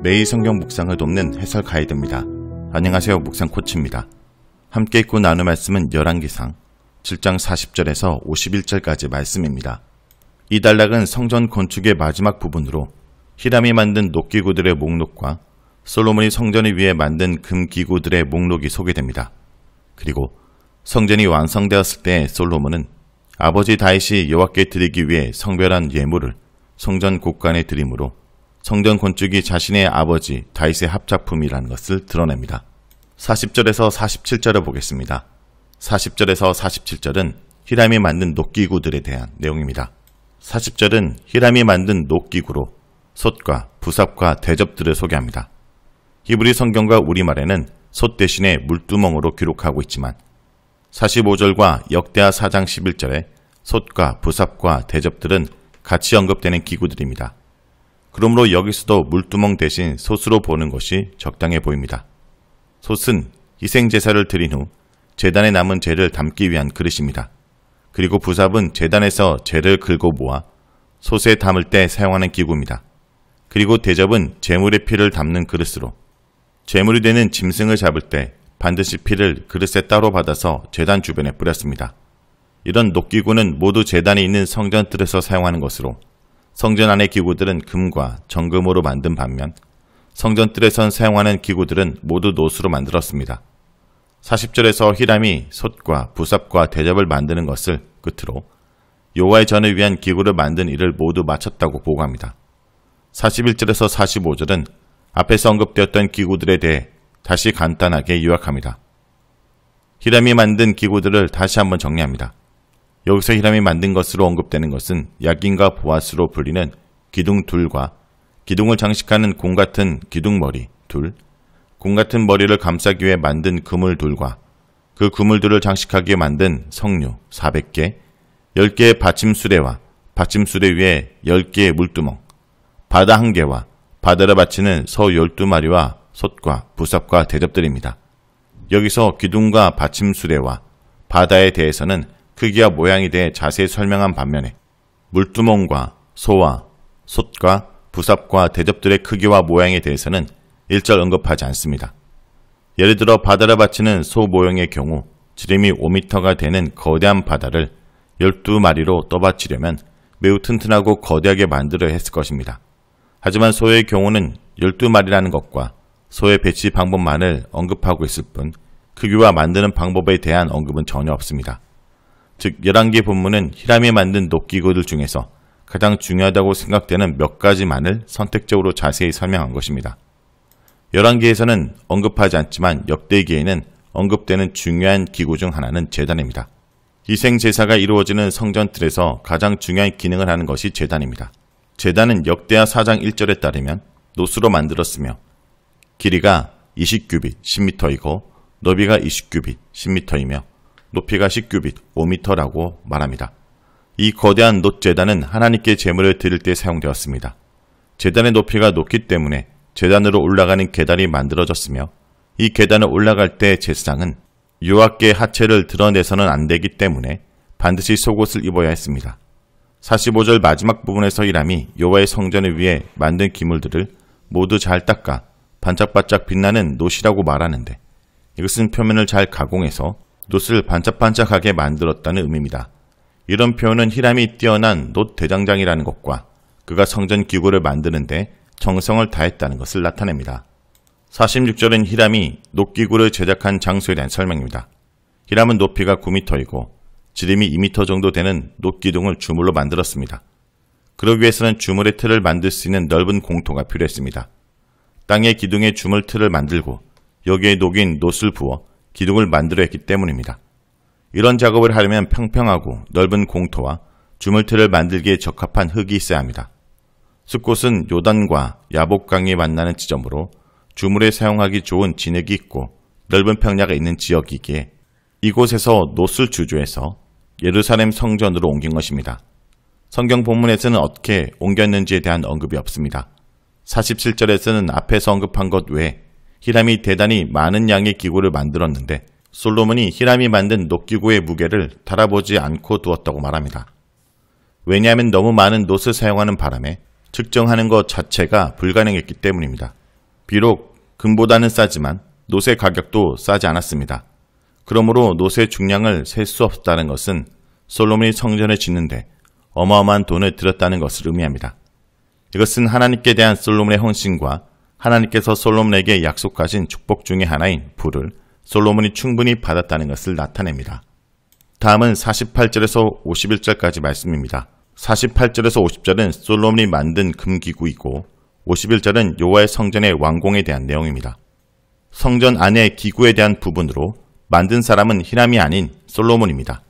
매일 성경 묵상을 돕는 해설 가이드입니다. 안녕하세요. 묵상 코치입니다. 함께 읽고 나눌 말씀은 열왕기상 7장 40절에서 51절까지 말씀입니다. 이 단락은 성전 건축의 마지막 부분으로 히람이 만든 녹기구들의 목록과 솔로몬이 성전을 위해 만든 금기구들의 목록이 소개됩니다. 그리고 성전이 완성되었을 때 솔로몬은 아버지 다윗이 여호와께 드리기 위해 성별한 예물을 성전 곳간에 드림으로 성전 건축이 자신의 아버지 다윗의 합작품이라는 것을 드러냅니다. 40절에서 47절을 보겠습니다. 40절에서 47절은 히람이 만든 녹기구들에 대한 내용입니다. 40절은 히람이 만든 녹기구로 솥과 부삽과 대접들을 소개합니다. 히브리 성경과 우리말에는 솥 대신에 물두멍으로 기록하고 있지만 45절과 역대하 4장 11절에 솥과 부삽과 대접들은 같이 언급되는 기구들입니다. 그러므로 여기서도 물두멍 대신 솥으로 보는 것이 적당해 보입니다. 솥은 희생제사를 드린 후 제단에 남은 재를 담기 위한 그릇입니다. 그리고 부삽은 제단에서 재를 긁어 모아 솥에 담을 때 사용하는 기구입니다. 그리고 대접은 제물의 피를 담는 그릇으로 제물이 되는 짐승을 잡을 때 반드시 피를 그릇에 따로 받아서 제단 주변에 뿌렸습니다. 이런 녹기구는 모두 제단이 있는 성전 뜰에서 사용하는 것으로 성전 안의 기구들은 금과 정금으로 만든 반면 성전 뜰에선 사용하는 기구들은 모두 노수로 만들었습니다. 40절에서 히람이 솥과 부삽과 대접을 만드는 것을 끝으로 여호와의 전을 위한 기구를 만든 일을 모두 마쳤다고 보고합니다. 41절에서 45절은 앞에서 언급되었던 기구들에 대해 다시 간단하게 요약합니다. 히람이 만든 기구들을 다시 한번 정리합니다. 여기서 히람이 만든 것으로 언급되는 것은 야긴과 보아스로 불리는 기둥 둘과 기둥을 장식하는 공 같은 기둥머리 둘, 공 같은 머리를 감싸기 위해 만든 그물 둘과 그 그물들을 장식하기 위해 만든 석류 400개, 10개의 받침수레와 받침수레 위에 10개의 물두멍, 바다 1개와 바다를 받치는 소 12마리와 솥과 부삽과 대접들입니다. 여기서 기둥과 받침수레와 바다에 대해서는 크기와 모양에 대해 자세히 설명한 반면에 물두멍과 소와 솥과 부삽과 대접들의 크기와 모양에 대해서는 일절 언급하지 않습니다. 예를 들어 바다를 받치는 소 모형의 경우 지름이 5m가 되는 거대한 바다를 12마리로 떠받치려면 매우 튼튼하고 거대하게 만들어야 했을 것입니다. 하지만 소의 경우는 12마리라는 것과 소의 배치 방법만을 언급하고 있을 뿐 크기와 만드는 방법에 대한 언급은 전혀 없습니다. 즉 열왕기 본문은 히람이 만든 녹기구들 중에서 가장 중요하다고 생각되는 몇 가지만을 선택적으로 자세히 설명한 것입니다. 열왕기에서는 언급하지 않지만 역대기에는 언급되는 중요한 기구 중 하나는 제단입니다. 희생제사가 이루어지는 성전 뜰에서 가장 중요한 기능을 하는 것이 제단입니다. 제단은 역대하 4장 1절에 따르면 노수로 만들었으며 길이가 20규빗 10m이고 너비가 20규빗 10m이며 높이가 10규빗 5m라고 말합니다. 이 거대한 놋제단은 하나님께 제물을 드릴 때 사용되었습니다. 제단의 높이가 높기 때문에 제단으로 올라가는 계단이 만들어졌으며 이 계단을 올라갈 때 제사장은 여호와께 하체를 드러내서는 안 되기 때문에 반드시 속옷을 입어야 했습니다. 45절 마지막 부분에서 히람이 여호와의 성전을 위해 만든 기물들을 모두 잘 닦아 반짝반짝 빛나는 놋이라고 말하는데 이것은 표면을 잘 가공해서 놋을 반짝반짝하게 만들었다는 의미입니다. 이런 표현은 히람이 뛰어난 놋 대장장이라는 것과 그가 성전 기구를 만드는데 정성을 다했다는 것을 나타냅니다. 46절은 히람이 놋기구를 제작한 장소에 대한 설명입니다. 히람은 높이가 9m이고 지름이 2m 정도 되는 놋기둥을 주물로 만들었습니다. 그러기 위해서는 주물의 틀을 만들 수 있는 넓은 공터가 필요했습니다. 땅에 기둥의 주물 틀을 만들고 여기에 녹인 놋을 부어 기둥을 만들어야 했기 때문입니다. 이런 작업을 하려면 평평하고 넓은 공터와 주물틀을 만들기에 적합한 흙이 있어야 합니다. 숲곳은 요단과 야복강이 만나는 지점으로 주물에 사용하기 좋은 진흙이 있고 넓은 평야가 있는 지역이기에 이곳에서 놋을 주조해서 예루살렘 성전으로 옮긴 것입니다. 성경 본문에서는 어떻게 옮겼는지에 대한 언급이 없습니다. 47절에서는 앞에서 언급한 것 외에 히람이 대단히 많은 양의 기구를 만들었는데 솔로몬이 히람이 만든 녹기구의 무게를 달아보지 않고 두었다고 말합니다. 왜냐하면 너무 많은 놋을 사용하는 바람에 측정하는 것 자체가 불가능했기 때문입니다. 비록 금보다는 싸지만 놋의 가격도 싸지 않았습니다. 그러므로 놋의 중량을 셀 수 없다는 것은 솔로몬이 성전을 짓는데 어마어마한 돈을 들였다는 것을 의미합니다. 이것은 하나님께 대한 솔로몬의 헌신과 하나님께서 솔로몬에게 약속하신 축복 중의 하나인 불을 솔로몬이 충분히 받았다는 것을 나타냅니다. 다음은 48절에서 51절까지 말씀입니다. 48절에서 50절은 솔로몬이 만든 금기구이고 51절은 여호와의 성전의 완공에 대한 내용입니다. 성전 안의 기구에 대한 부분으로 만든 사람은 히람이 아닌 솔로몬입니다.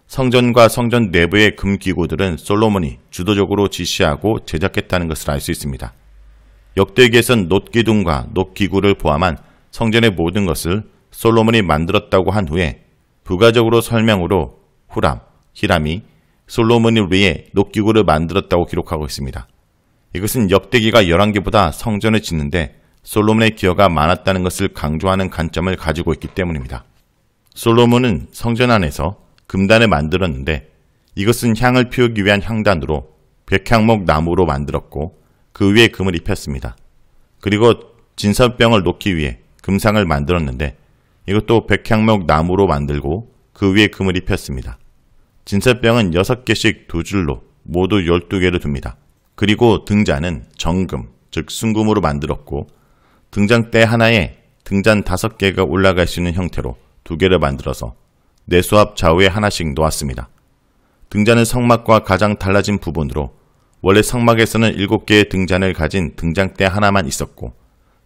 성전과 성전 내부의 금기구들은 솔로몬이 주도적으로 지시하고 제작했다는 것을 알 수 있습니다. 역대기에선 놋기둥과 놋기구를 포함한 성전의 모든 것을 솔로몬이 만들었다고 한 후에 부가적으로 설명으로 히람이 솔로몬을 위해 놋기구를 만들었다고 기록하고 있습니다. 이것은 역대기가 11개보다 성전을 짓는데 솔로몬의 기여가 많았다는 것을 강조하는 관점을 가지고 있기 때문입니다. 솔로몬은 성전 안에서 금단을 만들었는데 이것은 향을 피우기 위한 향단으로 백향목 나무로 만들었고 그 위에 금을 입혔습니다. 그리고 진설병을 놓기 위해 금상을 만들었는데 이것도 백향목 나무로 만들고 그 위에 금을 입혔습니다. 진설병은 6개씩 두 줄로 모두 12개를 둡니다. 그리고 등잔은 정금, 즉 순금으로 만들었고 등잔대 하나에 등잔 5개가 올라갈 수 있는 형태로 2개를 만들어서 내수 앞 좌우에 하나씩 놓았습니다. 등잔은 성막과 가장 달라진 부분으로 원래 성막에서는 7개의 등잔을 가진 등잔대 하나만 있었고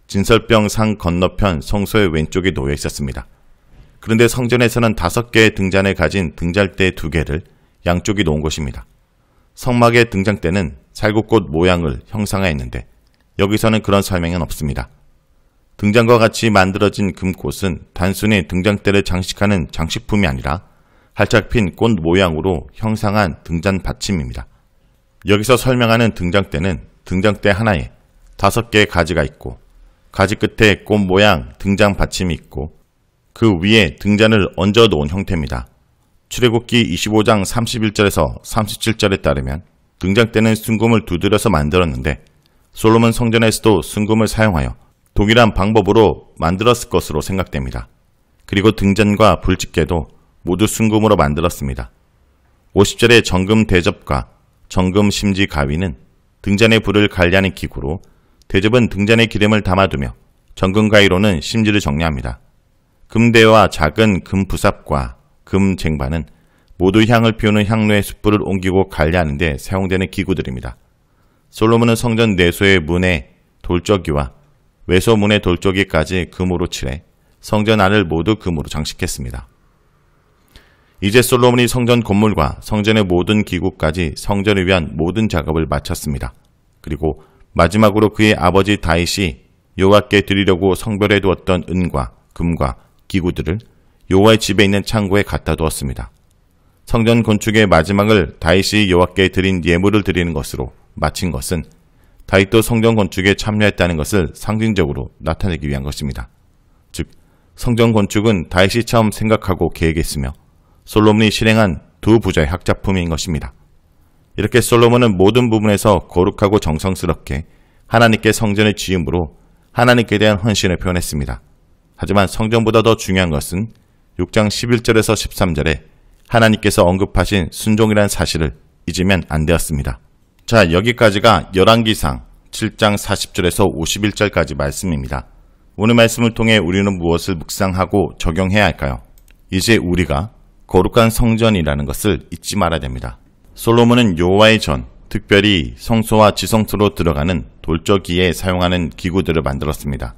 진설병 상 건너편 성소의 왼쪽에 놓여 있었습니다. 그런데 성전에서는 5개의 등잔을 가진 등잔대 2개를 양쪽에 놓은 것입니다. 성막의 등잔대는 살구꽃 모양을 형상화했는데 여기서는 그런 설명은 없습니다. 등잔과 같이 만들어진 금꽃은 단순히 등잔대를 장식하는 장식품이 아니라 활짝 핀 꽃 모양으로 형상한 등잔 받침입니다. 여기서 설명하는 등잔대는 등잔대 하나에 5개의 가지가 있고 가지 끝에 꽃 모양 등잔 받침이 있고 그 위에 등잔을 얹어 놓은 형태입니다. 출애굽기 25장 31절에서 37절에 따르면 등잔대는 순금을 두드려서 만들었는데 솔로몬 성전에서도 순금을 사용하여 동일한 방법으로 만들었을 것으로 생각됩니다. 그리고 등잔과 불집게도 모두 순금으로 만들었습니다. 50절의 정금 대접과 정금 심지 가위는 등잔의 불을 관리하는 기구로 대접은 등잔에 기름을 담아두며 정금 가위로는 심지를 정리합니다. 금대와 작은 금 부삽과 금 쟁반은 모두 향을 피우는 향로의 숯불을 옮기고 관리하는 데 사용되는 기구들입니다. 솔로몬은 성전 내소의 문의 돌적이와 외소문의 돌적이까지 금으로 칠해 성전 안을 모두 금으로 장식했습니다. 이제 솔로몬이 성전 건물과 성전의 모든 기구까지 성전을 위한 모든 작업을 마쳤습니다. 그리고 마지막으로 그의 아버지 다윗이 여호와께 드리려고 성별해 두었던 은과 금과 기구들을 여호와의 집에 있는 창고에 갖다 두었습니다. 성전 건축의 마지막을 다윗이 여호와께 드린 예물을 드리는 것으로 마친 것은 다윗도 성전 건축에 참여했다는 것을 상징적으로 나타내기 위한 것입니다. 즉, 성전 건축은 다윗이 처음 생각하고 계획했으며 솔로몬이 실행한 두 부자의 학작품인 것입니다. 이렇게 솔로몬은 모든 부분에서 거룩하고 정성스럽게 하나님께 성전을 지음으로 하나님께 대한 헌신을 표현했습니다. 하지만 성전보다 더 중요한 것은 6장 11절에서 13절에 하나님께서 언급하신 순종이라는 사실을 잊으면 안 되었습니다. 자, 여기까지가 열왕기상 7장 40절에서 51절까지 말씀입니다. 오늘 말씀을 통해 우리는 무엇을 묵상하고 적용해야 할까요? 이제 우리가 거룩한 성전이라는 것을 잊지 말아야 됩니다. 솔로몬은 여호와의 전, 특별히 성소와 지성소로 들어가는 돌적이에 사용하는 기구들을 만들었습니다.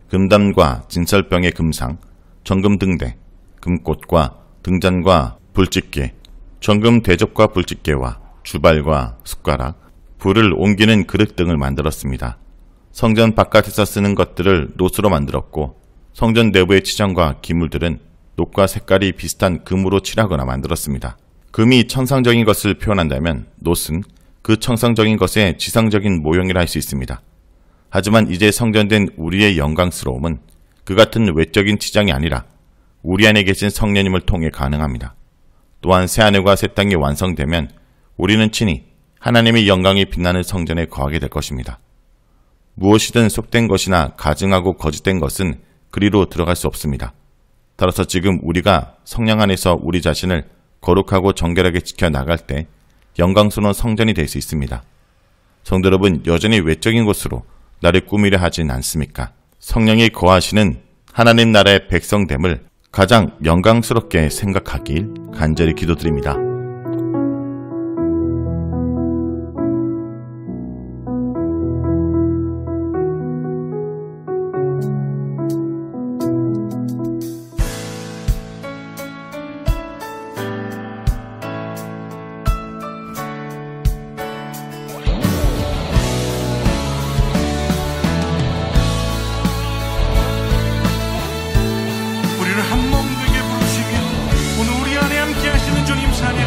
금담과 진설병의 금상, 정금등대, 금꽃과 등잔과 불집게, 정금 대접과 불집게와 주발과 숟가락, 불을 옮기는 그릇 등을 만들었습니다. 성전 바깥에서 쓰는 것들을 놋으로 만들었고 성전 내부의 치장과 기물들은 놋과 색깔이 비슷한 금으로 칠하거나 만들었습니다. 금이 천상적인 것을 표현한다면 놋은 그 천상적인 것의 지상적인 모형이라 할 수 있습니다. 하지만 이제 성전된 우리의 영광스러움은 그 같은 외적인 치장이 아니라 우리 안에 계신 성령님을 통해 가능합니다. 또한 새하늘과 새 땅이 완성되면 우리는 친히 하나님의 영광이 빛나는 성전에 거하게 될 것입니다. 무엇이든 속된 것이나 가증하고 거짓된 것은 그리로 들어갈 수 없습니다. 따라서 지금 우리가 성령 안에서 우리 자신을 거룩하고 정결하게 지켜나갈 때 영광스러운 성전이 될 수 있습니다. 성도 여러분, 여전히 외적인 것으로 나를 꾸미려 하진 않습니까? 성령이 거하시는 하나님 나라의 백성됨을 가장 영광스럽게 생각하길 간절히 기도드립니다. 우리를 한 몸 되게 부르시며 오늘 우리 안에 함께 하시는 주님 찬양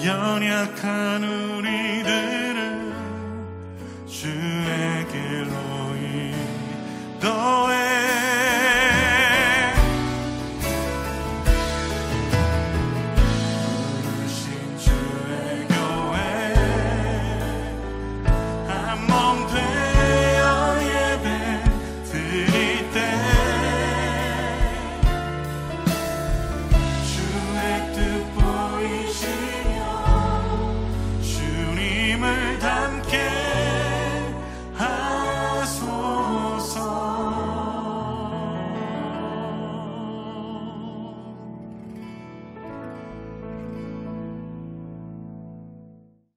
연약한 우리들은 주의 길로